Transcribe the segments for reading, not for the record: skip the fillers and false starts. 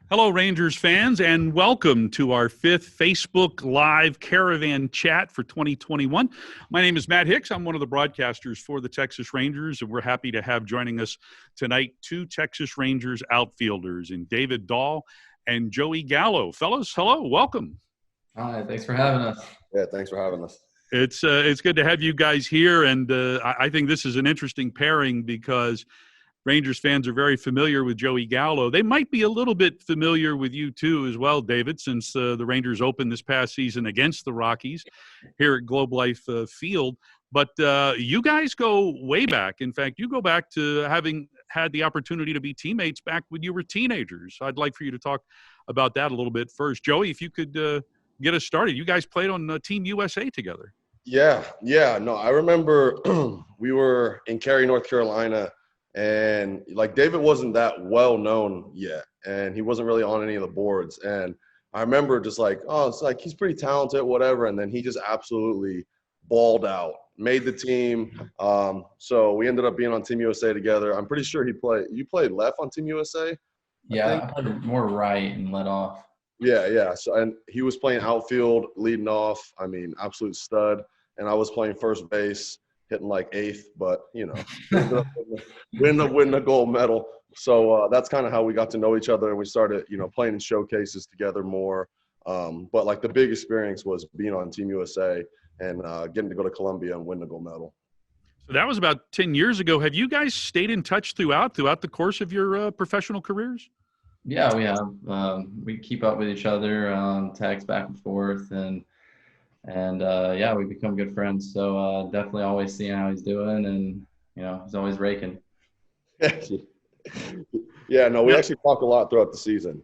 Hello, Rangers fans, and welcome to our fifth Facebook Live Caravan Chat for 2021. My name is Matt Hicks. I'm one of the broadcasters for the Texas Rangers, and we're happy to have joining us tonight two Texas Rangers outfielders in David Dahl and Joey Gallo. Fellas, hello, welcome. Hi, thanks for having us. Yeah, thanks for having us. It's good to have you guys here, and I think this is an interesting pairing because Rangers fans are very familiar with Joey Gallo. They might be a little bit familiar with you too as well, David, since the Rangers opened this past season against the Rockies here at Globe Life Field. But you guys go way back. In fact, you go back to having had the opportunity to be teammates back when you were teenagers. I'd like for you to talk about that a little bit first. Joey, if you could get us started. You guys played on Team USA together. Yeah. No, I remember we were in Cary, North Carolina, and like David wasn't that well known yet, and he wasn't really on any of the boards. And I remember just like, oh, it's like he's pretty talented, whatever. And then he just absolutely balled out, made the team. So we ended up being on Team USA together. I'm pretty sure you played left on Team USA? Yeah, I played more right and let off. Yeah. So, and he was playing outfield, leading off. I mean, absolute stud. And I was playing first base, hitting like eighth, but, you know, ended up winning a gold medal. So that's kind of how we got to know each other, and we started, playing in showcases together more. But, like, the big experience was being on Team USA and getting to go to Colombia and win the gold medal. So that was about 10 years ago. Have you guys stayed in touch throughout the course of your professional careers? Yeah, we have. We keep up with each other, text back and forth, and yeah, we become good friends. So definitely always seeing how he's doing, and he's always raking. Yeah, no, we actually talk a lot throughout the season.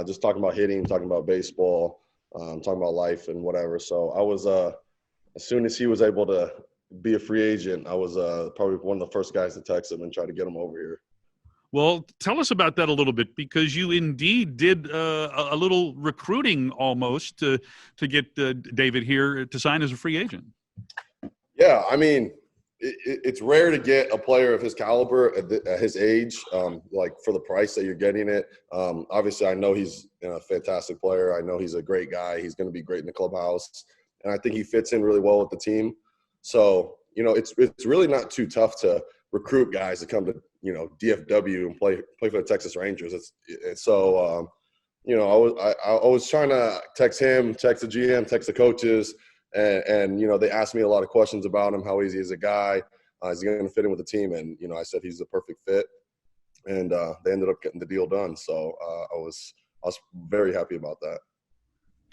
Just talking about hitting, talking about baseball, talking about life and whatever. So I was as soon as he was able to be a free agent, I was probably one of the first guys to text him and try to get him over here. Well, tell us about that a little bit, because you indeed did a little recruiting almost to get David here to sign as a free agent. Yeah, I mean, it's rare to get a player of his caliber at his age, like for the price that you're getting it. Obviously, I know he's a fantastic player. I know he's a great guy. He's going to be great in the clubhouse, and I think he fits in really well with the team. So, it's really not too tough to recruit guys to come to DFW and play for the Texas Rangers. I was trying to text him, text the GM, text the coaches, and they asked me a lot of questions about him, how easy is a guy, is he going to fit in with the team, and I said he's the perfect fit, and they ended up getting the deal done. So I was very happy about that.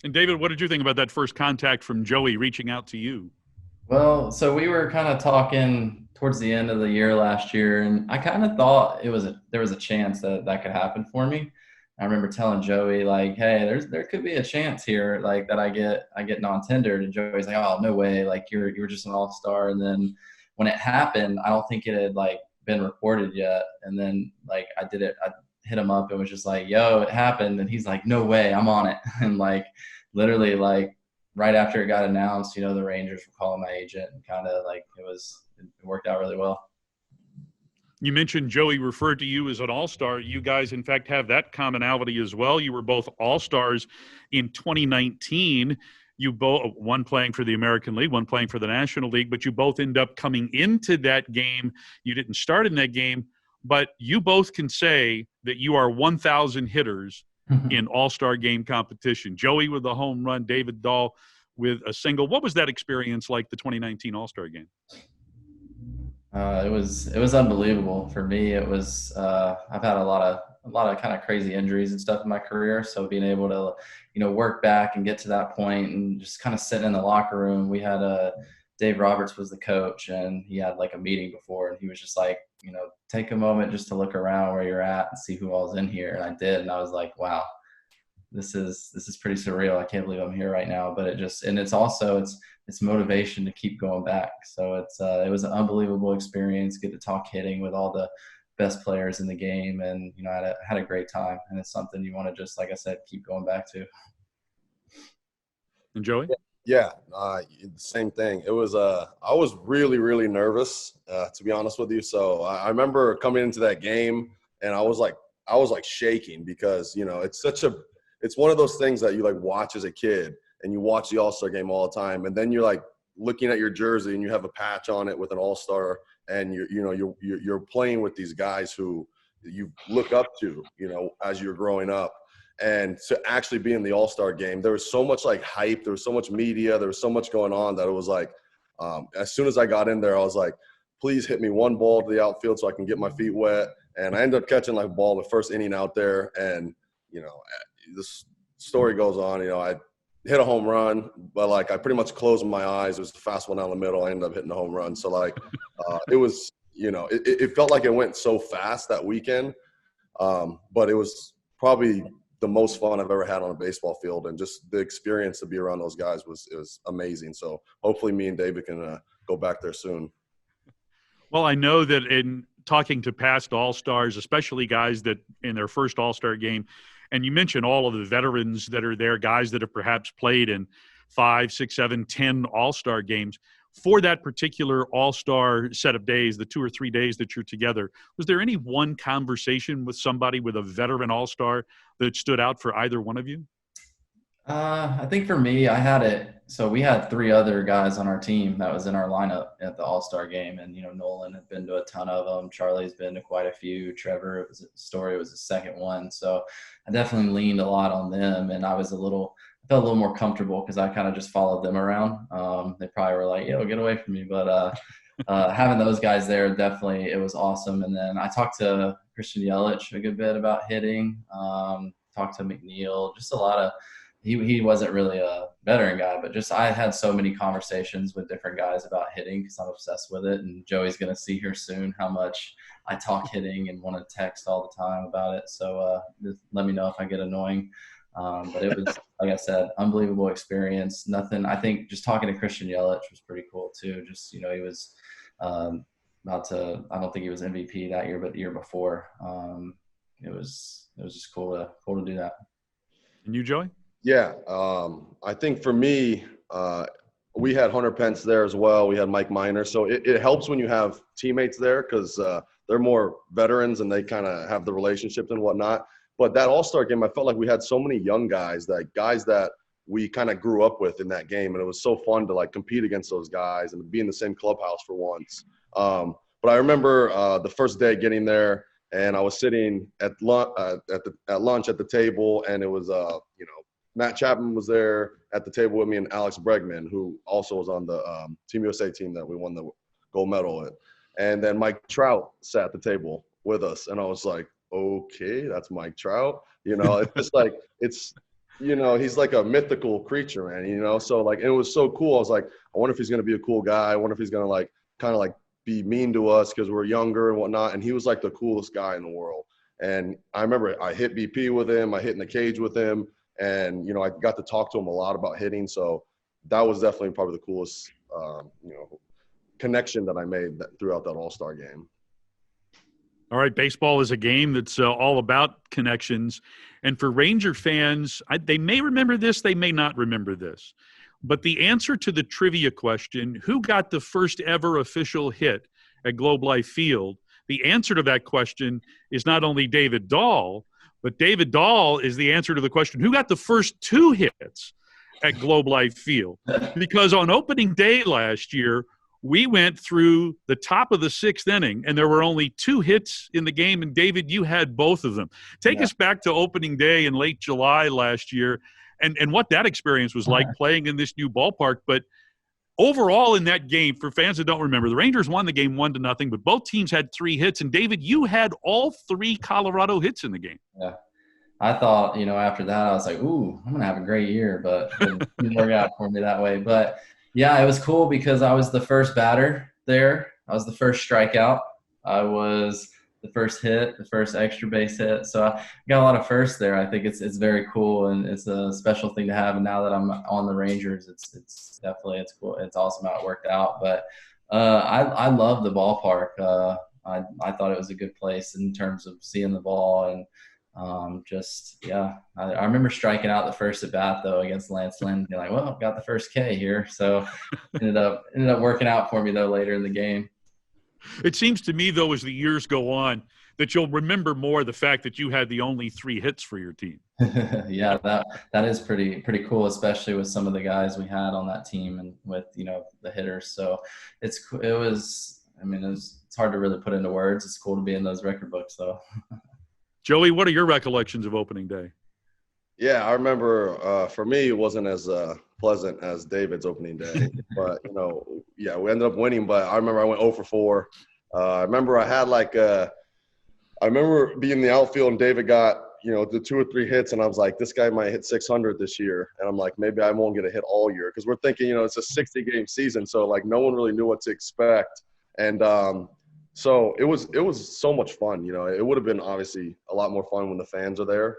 And David, what did you think about that first contact from Joey reaching out to you? Well, so we were kind of talking towards the end of the year last year, and I kind of thought there was a chance that could happen for me. I remember telling Joey, like, hey, there could be a chance here, like, that I get non-tendered, and Joey's like, oh, no way, like you're just an all-star. And then when it happened, I don't think it had like been reported yet. And then like I hit him up and was just like, yo, it happened, and he's like, no way, I'm on it. And like literally like right after it got announced, the Rangers were calling my agent, and kind of like it worked out really well. You mentioned Joey referred to you as an all-star. You guys, in fact, have that commonality as well. You were both all-stars in 2019. You both, one playing for the American League, one playing for the National League, but you both end up coming into that game. You didn't start in that game, but you both can say that you are 1,000 hitters in All-Star Game competition. Joey with a home run, David Dahl with a single. What was that experience like, the 2019 All-Star Game? It was unbelievable for me. It was I've had a lot of kind of crazy injuries and stuff in my career, so being able to work back and get to that point and just kind of sitting in the locker room. We had Dave Roberts was the coach, and he had like a meeting before, and he was just like, take a moment just to look around where you're at and see who all's in here. And I did, and I was like, wow, this is pretty surreal. I can't believe I'm here right now. But it's motivation to keep going back. So it was an unbelievable experience. Get to talk hitting with all the best players in the game, and I had a great time. And it's something you want to just, like I said, keep going back to. And Joey? Yeah, same thing. It was I was really, really nervous, to be honest with you. So I remember coming into that game, and I was like I was like shaking because, you know, it's one of those things that you like watch as a kid and you watch the All-Star game all the time. And then you're like looking at your jersey and you have a patch on it with an All-Star and you're playing with these guys who you look up to, you know, as you're growing up. And to actually be in the All-Star game, there was so much like hype, there was so much media, there was so much going on that it was like, as soon as I got in there, I was like, please hit me one ball to the outfield so I can get my feet wet. And I ended up catching like a ball the first inning out there. And, you know, this story goes on, you know, I hit a home run, but like I pretty much closed my eyes. It was the fast one down the middle. I ended up hitting a home run. So like it was, you know, it felt like it went so fast that weekend. But it was probably the most fun I've ever had on a baseball field, and just the experience to be around those guys was amazing. So hopefully me and David can go back there soon. Well, I know that in talking to past All-Stars, especially guys that in their first All-Star game, and you mentioned all of the veterans that are there, guys that have perhaps played in 5, 6, 7, 10 All-Star games. For that particular All-Star set of days, the 2 or 3 days that you're together, was there any one conversation with somebody with a veteran All-Star that stood out for either one of you? I think for me, I had it. So we had 3 other guys on our team that was in our lineup at the All-Star game. And, you know, Nolan had been to a ton of them. Charlie's been to quite a few. Trevor, it was his second one. So I definitely leaned a lot on them. And I felt a little more comfortable because I kind of just followed them around. They probably were like, yo, get away from me. But having those guys there, definitely, it was awesome. And then I talked to Christian Yelich a good bit about hitting, talked to McNeil, just a lot of – he wasn't really a veteran guy, but just I had so many conversations with different guys about hitting because I'm obsessed with it. And Joey's going to see here soon how much I talk hitting and want to text all the time about it. So just let me know if I get annoying. But it was, like I said, unbelievable experience. Nothing. I think just talking to Christian Yelich was pretty cool too. Just, you know, he was I don't think he was MVP that year, but the year before. It was just cool to do that. And you, Joey? Yeah, I think for me, we had Hunter Pence there as well. We had Mike Minor. So it helps when you have teammates there because they're more veterans and they kind of have the relationships and whatnot. But that All-Star game, I felt like we had so many young guys that we kind of grew up with in that game. And it was so fun to like compete against those guys and be in the same clubhouse for once. But I remember the first day getting there and I was sitting at lunch at the table, and it was, you know, Matt Chapman was there at the table with me and Alex Bregman, who also was on the Team USA team that we won the gold medal with. And then Mike Trout sat at the table with us. And I was like, okay, that's Mike Trout. You know, it's just like, you know, he's like a mythical creature, man, you know? So like, it was so cool. I was like, I wonder if he's going to be a cool guy. I wonder if he's going to like, kind of like be mean to us because we're younger and whatnot. And he was like the coolest guy in the world. And I remember I hit BP with him. I hit in the cage with him. And, you know, I got to talk to him a lot about hitting. So that was definitely probably the coolest, you know, connection that I made throughout that All-Star game. All right, baseball is a game that's all about connections. And for Ranger fans, they may remember this, they may not remember this. But the answer to the trivia question, who got the first ever official hit at Globe Life Field, the answer to that question is not only David Dahl, but David Dahl is the answer to the question, who got the first 2 hits at Globe Life Field? Because on opening day last year, we went through the top of the 6th inning, and there were only 2 hits in the game. And, David, you had both of them. Take us back to opening day in late July last year and what that experience was like playing in this new ballpark. But overall in that game, for fans that don't remember, the Rangers won the game 1-0, but both teams had 3 hits. And, David, you had all 3 Colorado hits in the game. Yeah. I thought, you know, after that, I was like, ooh, I'm going to have a great year, but it didn't work out for me that way. But, yeah, it was cool because I was the first batter there. I was the first strikeout. I was the first hit, the first extra base hit. So I got a lot of firsts there. I think it's very cool, and it's a special thing to have. And now that I'm on the Rangers, it's definitely cool. It's awesome how it worked out. But I love the ballpark. I thought it was a good place in terms of seeing the ball and I remember striking out the first at bat though against Lance Lynn. You're like, well, got the first K here. So ended up working out for me though later in the game. It seems to me though, as the years go on, that you'll remember more the fact that you had the only 3 hits for your team. Yeah, that is pretty cool, especially with some of the guys we had on that team and with, the hitters. So it's hard to really put into words. It's cool to be in those record books though. Joey, what are your recollections of opening day? Yeah, I remember for me, it wasn't as pleasant as David's opening day. But, we ended up winning. But I remember I went 0 for 4. I remember I remember being in the outfield and David got, the 2 or 3 hits. And I was like, this guy might hit 600 this year. And I'm like, maybe I won't get a hit all year. Because we're thinking, it's a 60-game season. So, like, no one really knew what to expect. And so it was so much fun. It would have been obviously a lot more fun when the fans are there.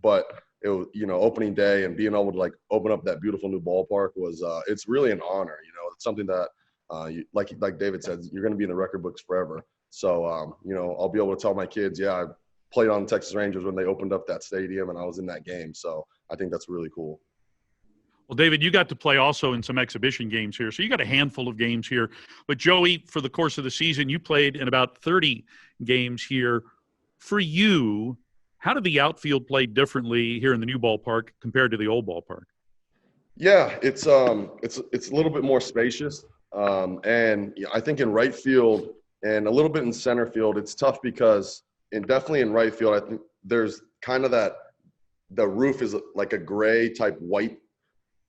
But it was, opening day and being able to like open up that beautiful new ballpark was, it's really an honor. It's something that, like David said, you're going to be in the record books forever. So, I'll be able to tell my kids, yeah, I played on the Texas Rangers when they opened up that stadium and I was in that game. So I think that's really cool. Well, David, you got to play also in some exhibition games here. So you got a handful of games here. But Joey, for the course of the season, you played in about 30 games here. For you, how did the outfield play differently here in the new ballpark compared to the old ballpark? Yeah, it's a little bit more spacious. And I think in right field and a little bit in center field, it's tough because definitely in right field, I think there's kind of the roof is like a gray type white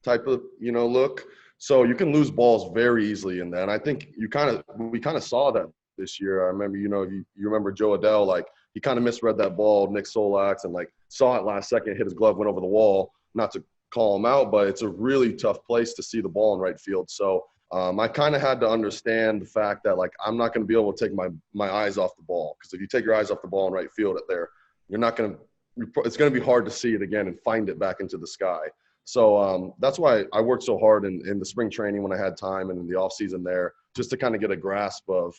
type of, look. So you can lose balls very easily in that. And I think we kind of saw that this year. I remember, you remember Joe Adele, like he kind of misread that ball, Nick Solak's, and like saw it last second, hit his glove, went over the wall. Not to call him out, but it's a really tough place to see the ball in right field. So I kind of had to understand the fact that like I'm not going to be able to take my eyes off the ball, because if you take your eyes off the ball in right field it's going to be hard to see it again and find it back into the sky. So that's why I worked so hard in the spring training when I had time and in the off season there, just to kind of get a grasp of,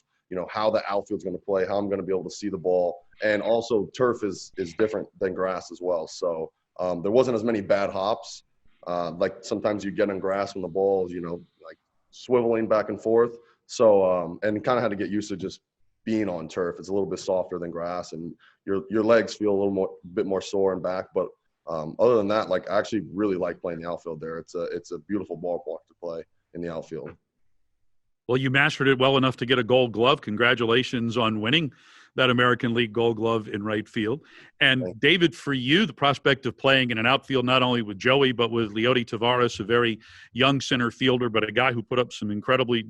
how the outfield's going to play, how I'm going to be able to see the ball. And also turf is different than grass as well. So there wasn't as many bad hops. Like sometimes you get on grass when the ball is, like swiveling back and forth. So, and kind of had to get used to just being on turf. It's a little bit softer than grass and your legs feel a bit more sore and back. But other than that, like I actually really like playing the outfield there. It's a beautiful ballpark to play in the outfield. Well, you mastered it well enough to get a Gold Glove. Congratulations on winning that American League Gold Glove in right field. And David, for you, the prospect of playing in an outfield not only with Joey but with Leody Taveras, a very young center fielder, but a guy who put up some incredibly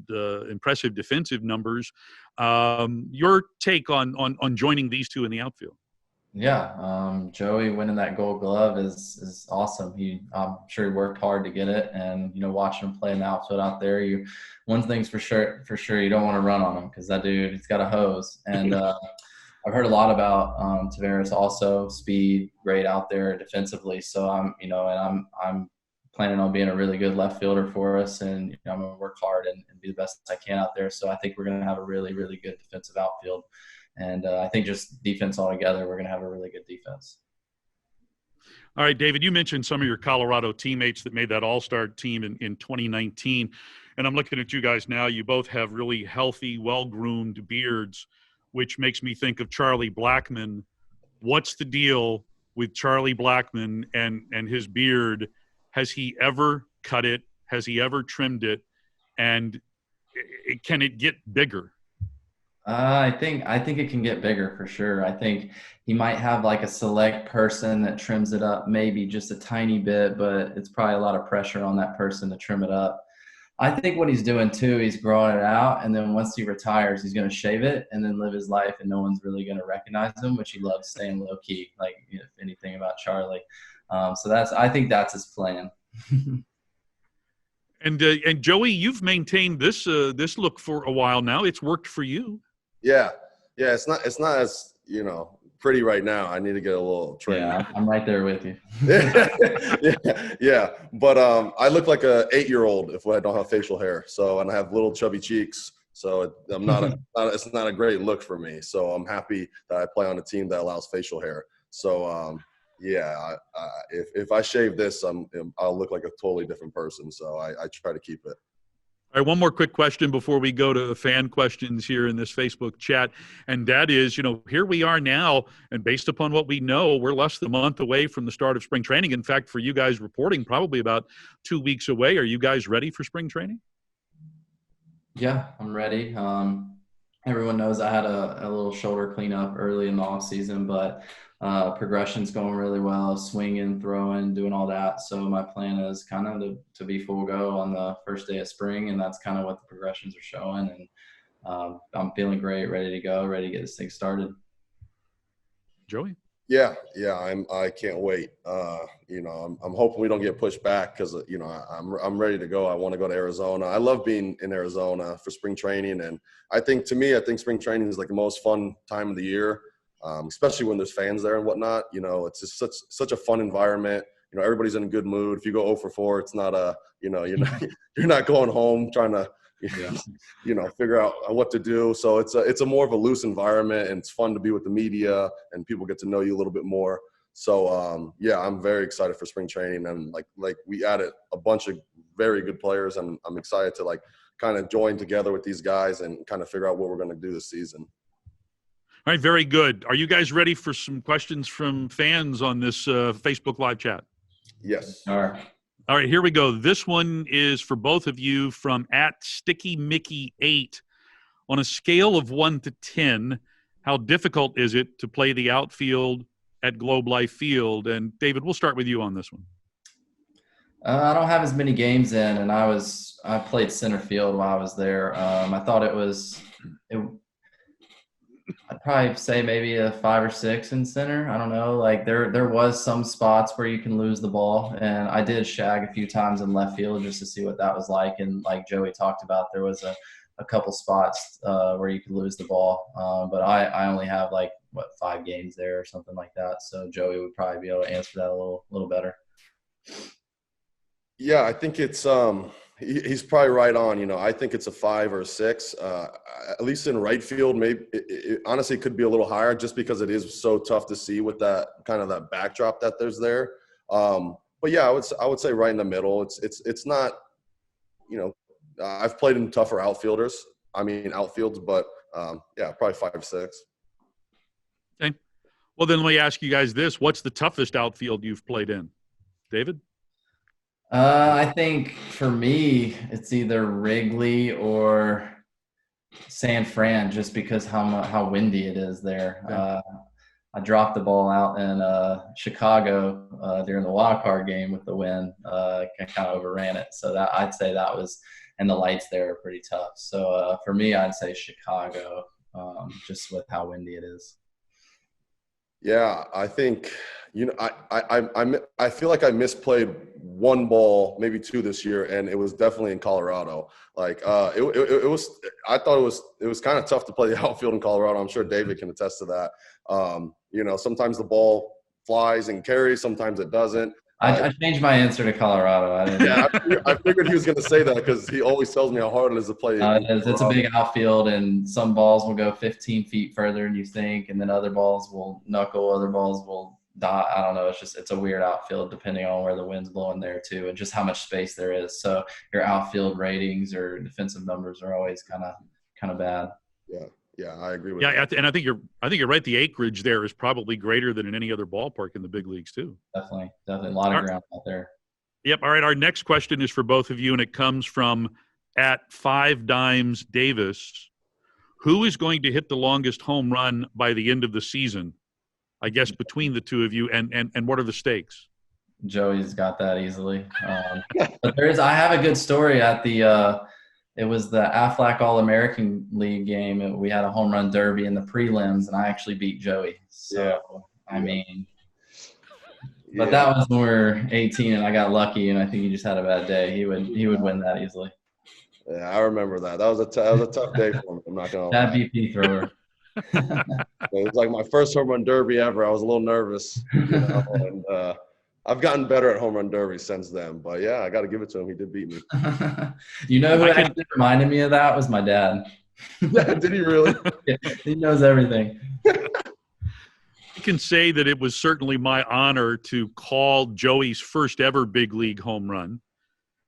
impressive defensive numbers. Your take on joining these two in the outfield? Yeah, Joey winning that Gold Glove is awesome. I'm sure he worked hard to get it, and watching him play in the outfield out there, one thing's for sure, you don't want to run on him because that dude, he's got a hose. And I've heard a lot about Taveras also, speed, great out there defensively. So I'm planning on being a really good left fielder for us, and I'm gonna work hard and be the best I can out there. So I think we're gonna have a really, really good defensive outfield. And I think just defense altogether, we're going to have a really good defense. All right, David, you mentioned some of your Colorado teammates that made that all-star team in 2019. And I'm looking at you guys now. You both have really healthy, well-groomed beards, which makes me think of Charlie Blackmon. What's the deal with Charlie Blackmon and his beard? Has he ever cut it? Has he ever trimmed it? And can it get bigger? I think it can get bigger for sure. I think he might have like a select person that trims it up maybe just a tiny bit, but it's probably a lot of pressure on that person to trim it up. I think what he's doing too, he's growing it out, and then once he retires, he's going to shave it and then live his life, and no one's really going to recognize him, which he loves staying low key, like if anything about Charlie. So I think that's his plan. And Joey, you've maintained this look for a while now. It's worked for you. Yeah. It's not as pretty right now. I need to get a little trim. Yeah, I'm right there with you. yeah. But I look like a 8-year-old if I don't have facial hair. So, and I have little chubby cheeks. So it's not a great look for me. So I'm happy that I play on a team that allows facial hair. So if I shave this, I'll look like a totally different person. So I try to keep it. All right, one more quick question before we go to fan questions here in this Facebook chat. And that is, here we are now, and based upon what we know, we're less than a month away from the start of spring training. In fact, for you guys reporting, probably about 2 weeks away. Are you guys ready for spring training? Yeah, I'm ready. Everyone knows I had a little shoulder cleanup early in the off season, but progression's going really well, swinging, throwing, doing all that. So my plan is kind of to be full go on the first day of spring, and that's kind of what the progressions are showing. And I'm feeling great, ready to go, ready to get this thing started. Joey? Yeah, I can't wait. I'm hoping we don't get pushed back because I'm ready to go. I want to go to Arizona. I love being in Arizona for spring training, and I think spring training is like the most fun time of the year, especially when there's fans there and whatnot. It's just such a fun environment. Everybody's in a good mood. If you go 0 for 4, it's not you're not going home trying to figure out what to do. So it's a more of a loose environment, and it's fun to be with the media and people get to know you a little bit more. So I'm very excited for spring training, and like we added a bunch of very good players, and I'm excited to kind of join together with these guys and kind of figure out what we're going to do this season. All right, very good. Are you guys ready for some questions from fans on this Facebook live chat? Yes. All right, here we go. This one is for both of you from @StickyMickey8. On a scale of 1 to 10, how difficult is it to play the outfield at Globe Life Field? And David, we'll start with you on this one. I don't have as many games in, and I played center field while I was there. I thought I'd probably say maybe a 5 or 6 in center. I don't know. Like there was some spots where you can lose the ball, and I did shag a few times in left field just to see what that was like. And like Joey talked about, there was a couple spots where you could lose the ball. But I only have 5 games there or something like that. So Joey would probably be able to answer that a little better. Yeah, I think it's he's probably right on. I think it's a 5 or a 6. At least in right field, maybe honestly it could be a little higher just because it is so tough to see with that kind of that backdrop that there's there. But yeah, I would say right in the middle. It's not. I've played in tougher outfields, but probably 5 or 6. Okay. Well, then let me ask you guys this: what's the toughest outfield you've played in, David? I think for me, it's either Wrigley or San Fran, just because how windy it is there. Yeah. I dropped the ball out in Chicago during the wild card game with the wind. I kind of overran it, so that I'd say that was, and the lights there are pretty tough. So for me, I'd say Chicago, just with how windy it is. Yeah, I think I feel like I misplayed 1 ball, maybe 2 this year, and it was definitely in Colorado. It was kind of tough to play the outfield in Colorado. I'm sure David can attest to that. Sometimes the ball flies and carries, sometimes it doesn't. I changed my answer to Colorado. I figured he was going to say that because he always tells me how hard it is to play. It's a big outfield, and some balls will go 15 feet further than you think, and then other balls will knuckle, other balls will dot. I don't know. It's a weird outfield depending on where the wind's blowing there too, and just how much space there is. So your outfield ratings or defensive numbers are always kind of bad. Yeah, I agree with that. And I think you're right. The acreage there is probably greater than in any other ballpark in the big leagues too. Definitely a lot of ground out there. Yep. All right. Our next question is for both of you, and it comes from @5dimesdavis. Who is going to hit the longest home run by the end of the season? I guess between the two of you, and what are the stakes? Joey's got that easily. But I have a good story at the. It was the Aflac All-American League game. We had a home run derby in the prelims, and I actually beat Joey. So, but that was when we were 18, and I got lucky, and I think he just had a bad day. He would win that easily. Yeah, I remember that. That was a tough day for me. I'm not going to lie. That BP thrower. It was like my first home run derby ever. I was a little nervous, and I've gotten better at home run derby since then. But yeah, I got to give it to him. He did beat me. Who actually reminded me of that was my dad. Did he really? Yeah, he knows everything. I can say that it was certainly my honor to call Joey's first ever big league home run.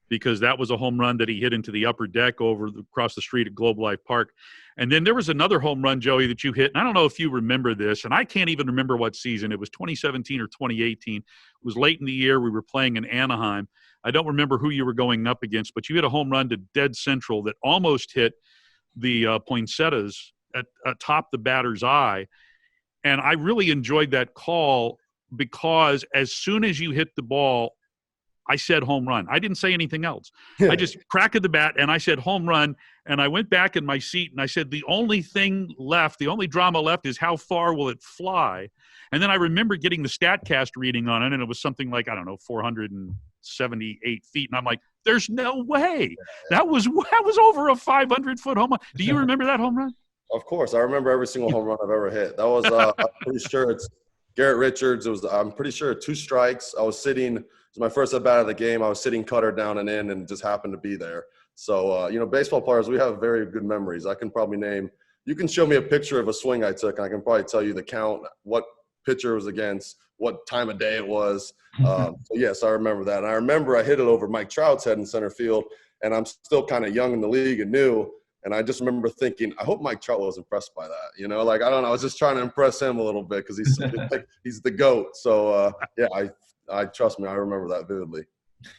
because that was a home run that he hit into the upper deck across the street at Globe Life Park. And then there was another home run, Joey, that you hit. And I don't know if you remember this, and I can't even remember what season. It was 2017 or 2018. It was late in the year. We were playing in Anaheim. I don't remember who you were going up against, but you hit a home run to dead central that almost hit the poinsettias atop the batter's eye. And I really enjoyed that call because as soon as you hit the ball, I said home run. I didn't say anything else. I just cracked the bat and I said home run. And I went back in my seat and I said, the only thing left, the only drama left is how far will it fly? And then I remember getting the StatCast reading on it, and it was something like, I don't know, 478 feet. And I'm like, there's no way. That was over a 500-foot home run. Do you remember that home run? Of course. I remember every single home run I've ever hit. That was, I'm pretty sure it's Garrett Richards. I'm pretty sure 2 strikes. I was sitting – it was my first at-bat of the game. I was sitting cutter down and in and just happened to be there. So, baseball players, we have very good memories. I can probably name – you can show me a picture of a swing I took, and I can probably tell you the count, what pitcher it was against, what time of day it was. So, yes, I remember that. And I remember I hit it over Mike Trout's head in center field, and I'm still kind of young in the league and new. And I just remember thinking, I hope Mike Trout was impressed by that. I don't know. I was just trying to impress him a little bit because he's the GOAT. So, I trust me, I remember that vividly.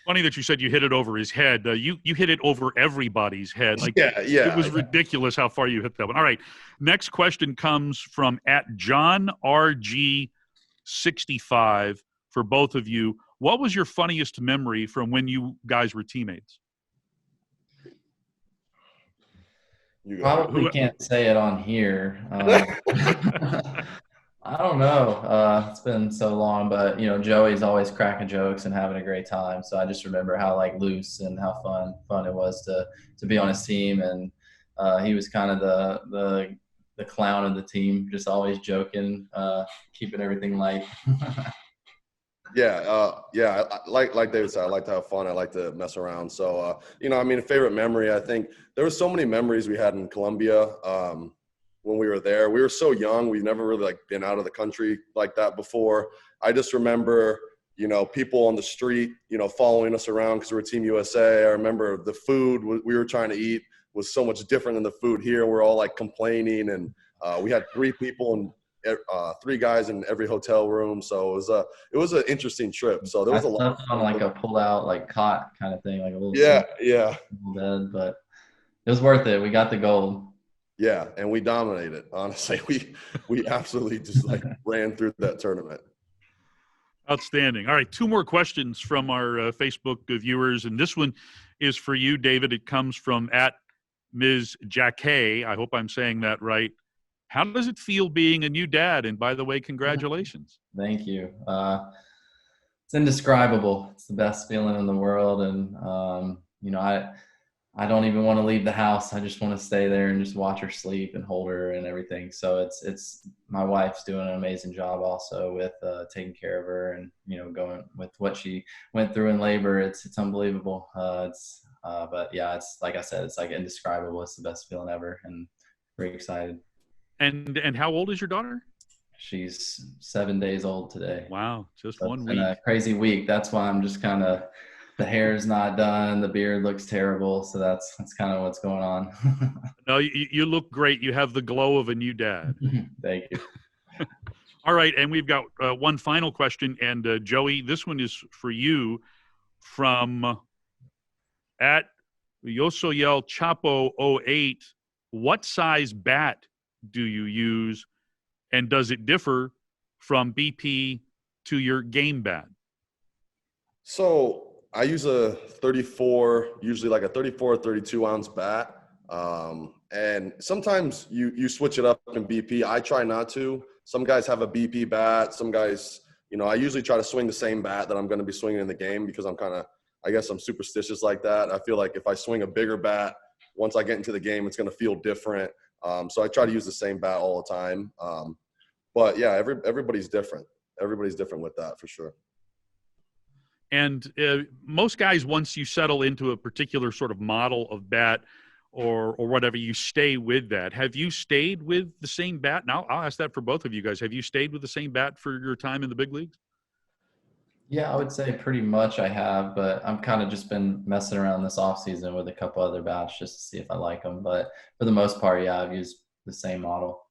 Funny that you said you hit it over his head. You hit it over everybody's head. It was ridiculous how far you hit that one. All right. Next question comes from @JohnRG65 for both of you. What was your funniest memory from when you guys were teammates? You probably can't say it on here. I don't know. It's been so long, but Joey's always cracking jokes and having a great time. So I just remember how loose and how fun it was to be on his team, and he was kind of the clown of the team, just always joking, keeping everything light. Like David said, I like to have fun. I like to mess around. So favorite memory. I think there were so many memories we had in Colombia. When we were there, we were so young. We've never really been out of the country like that before. I just remember, people on the street, following us around because we're Team USA. I remember the food we were trying to eat was so much different than the food here. We're all complaining, and we had 3 people and 3 guys in every hotel room. So it was an interesting trip. So there was a lot on a pull out cot kind of thing, a little bed, but it was worth it. We got the gold. Yeah, and we dominated. Honestly, we absolutely just ran through that tournament. Outstanding. All right, 2 more questions from our Facebook viewers, and this one is for you, David. It comes from @Ms. Jacquet. I hope I'm saying that right. How does it feel being a new dad? And by the way, congratulations. Thank you. It's indescribable. It's the best feeling in the world, and I don't even want to leave the house. I just want to stay there and just watch her sleep and hold her and everything. So it's my wife's doing an amazing job also with taking care of her and, going with what she went through in labor. It's unbelievable. It's like I said, it's indescribable. It's the best feeling ever, and very excited. And how old is your daughter? She's 7 days old today. Wow. Just 1 week. Been a crazy week. That's why I'm just kind of, the hair's not done. The beard looks terrible. So that's kind of what's going on. No, you look great. You have the glow of a new dad. Thank you. All right. And we've got one final question. And Joey, this one is for you from @Yosoyel Chapo 08. What size bat do you use? And does it differ from BP to your game bat? So I use a 34, usually a 34 or 32 ounce bat. And sometimes you switch it up in BP. I try not to. Some guys have a BP bat. Some guys, I usually try to swing the same bat that I'm going to be swinging in the game because I'm I guess I'm superstitious like that. I feel like if I swing a bigger bat, once I get into the game, it's going to feel different. So I try to use the same bat all the time. But yeah, everybody's different. Everybody's different with that for sure. And most guys, once you settle into a particular sort of model of bat or whatever, you stay with that. Have you stayed with the same bat? Now, I'll ask that for both of you guys. Have you stayed with the same bat for your time in the big leagues? Yeah, I would say pretty much I have, but I'm kind of just been messing around this off season with a couple other bats just to see if I like them. But for the most part, yeah, I've used the same model.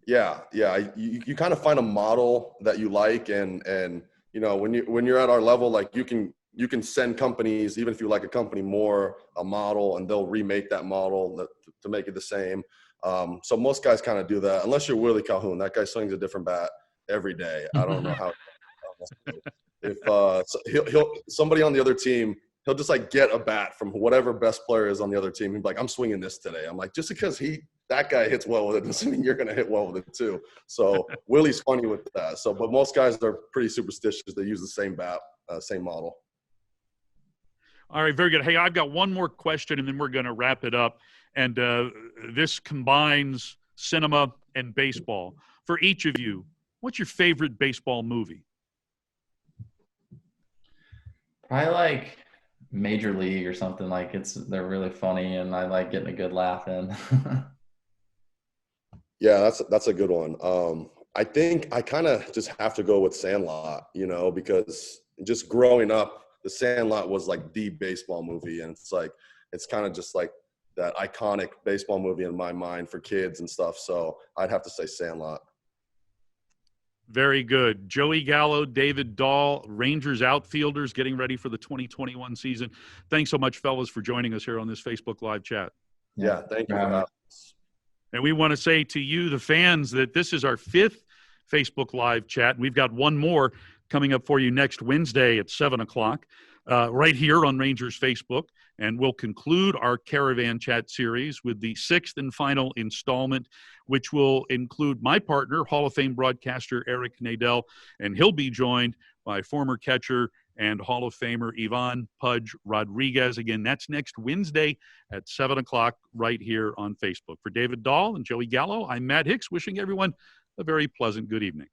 Yeah, yeah. You kind of find a model that you like, and you know when you're at our level, like you can send companies, even if you like a company more, a model, and they'll remake that model to make it the same. So most guys kind of do that, unless you're Willie Calhoun. That guy swings a different bat every day. I don't know how. If he'll somebody on the other team, he'll just like get a bat from whatever best player is on the other team. He'd be like, I'm swinging this today. I'm like, just because that guy hits well with it doesn't mean you're going to hit well with it too. So Willie's funny with that. So, but most guys are pretty superstitious. They use the same bat, same model. All right, very good. Hey, I've got one more question, and then we're going to wrap it up. And this combines cinema and baseball. For each of you, what's your favorite baseball movie? Probably like Major League or something. Like they're really funny, and I like getting a good laugh in. Yeah, that's a good one. I think I kind of just have to go with Sandlot, you know, because just growing up, the Sandlot was like the baseball movie, and it's kind of just like that iconic baseball movie in my mind for kids and stuff. So I'd have to say Sandlot. Very good. Joey Gallo, David Dahl, Rangers outfielders getting ready for the 2021 season. Thanks so much, fellas, for joining us here on this Facebook Live chat. Yeah, thank you for having us. And we want to say to you, the fans, that this is our 5th Facebook Live chat. We've got one more coming up for you next Wednesday at 7 o'clock right here on Rangers Facebook. And we'll conclude our Caravan Chat series with the 6th and final installment, which will include my partner, Hall of Fame broadcaster Eric Nadel, and he'll be joined by former catcher and Hall of Famer Ivan Pudge Rodriguez. Again, that's next Wednesday at 7 o'clock right here on Facebook. For David Dahl and Joey Gallo, I'm Matt Hicks, wishing everyone a very pleasant good evening.